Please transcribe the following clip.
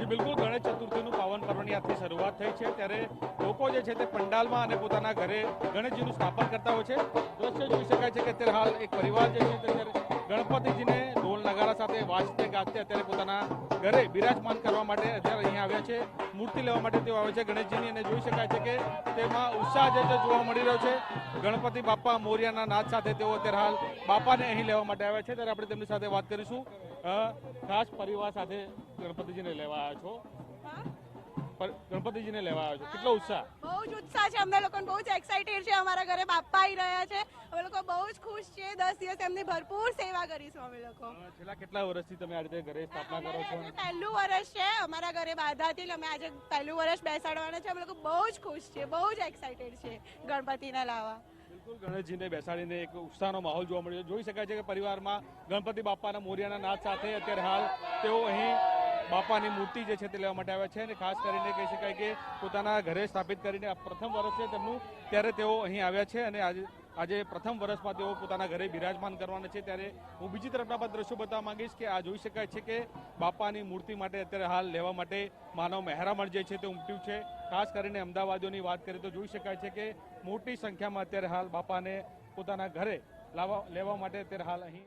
જી બિલકુલ, ગણેશ ચતુર્થીનું પાવન પર્વની આજથી શરૂઆત થઈ છે ત્યારે લોકો જે છે તે પંડાલમાં અને પોતાના ઘરે ગણેશજીનું સ્થાપન કરતા હોય છે. દ્રશ્ય જોઈ શકાય છે કે અત્યારે હાલ એક પરિવાર જે છે તે અત્યારે ગણપતિજીને ઢોલ નગારા સાથે વાજતે ગાજતે અત્યારે પોતાના ઘરે બિરાજમાન કરવા માટે અત્યારે અહીંયા આવ્યા છે. મૂર્તિ લેવા માટે તેઓ આવે છે ગણેશજીની, અને જોઈ શકાય છે કે તેમાં ઉત્સાહ જે છે જોવા મળી રહ્યો છે. ગણપતિ બાપા મોરિયાના નાદ સાથે તેઓ અત્યારે હાલ બાપાને અહીં લેવા માટે આવ્યા છે. ત્યારે આપણે તેમની સાથે વાત કરીશું. ખાસ પરિવાર સાથે ગણપતિજીને લેવા આવ્યા છો, ગણપતિજીને લેવા આવ્યા છો, કેટલો ઉત્સાહ? બહુ જ ઉત્સાહ છે, અમને લોકોને બહુ જ એક્સાઇટેડ છે. અમારા ઘરે બાપા આવી રહ્યા છે, અમે લોકો બહુ જ ખુશ છીએ. 10 દિવસ એમની ભરપૂર સેવા કરીશું અમે લોકો. છેલ્લા કેટલા વર્ષથી તમે આ રીતે ઘરે સ્થાપના કરો છો? પહેલું વર્ષ છે અમારા ઘરે બાધાથી, અમે આજે પહેલું વર્ષ બેસાડવાના છે. અમે લોકો બહુ જ ખુશ છીએ, બહુ જ એક્સાઇટેડ છે ગણપતિને લાવવા. બિલકુલ, ગણેશજીને બેસાડીને એક ઉત્સાહનો માહોલ જોવા મળ્યો. જોઈ શકાય છે કે પરિવારમાં ગણપતિ બાપાના મોરિયાના નાદ સાથે અત્યારે હાલ તેઓ અહીં બાપાની મૂર્તિ જે છે તે લેવા માટે આવ્યા છે, અને ખાસ કરીને કહી શકાય કે પોતાના ઘરે સ્થાપિત કરીને પ્રથમ વર્ષ છે તેમનું, ત્યારે તેઓ અહીં આવ્યા છે અને આજે પ્રથમ વર્ષમાં તેઓ પોતાના ઘરે બિરાજમાન કરવાના છે. ત્યારે હું બીજી તરફના પણ દ્રશ્યો બતાવવા માંગીશ કે આ જોઈ શકાય છે કે બાપાની મૂર્તિ માટે અત્યારે હાલ લેવા માટે માનવ મહેરામણ જે છે તે ઉમટ્યું છે. ખાસ કરીને અમદાવાદીઓની વાત કરીએ તો જોઈ શકાય છે કે મોટી સંખ્યામાં અત્યારે હાલ બાપાને પોતાના ઘરે લેવા માટે અત્યારે હાલ અહીં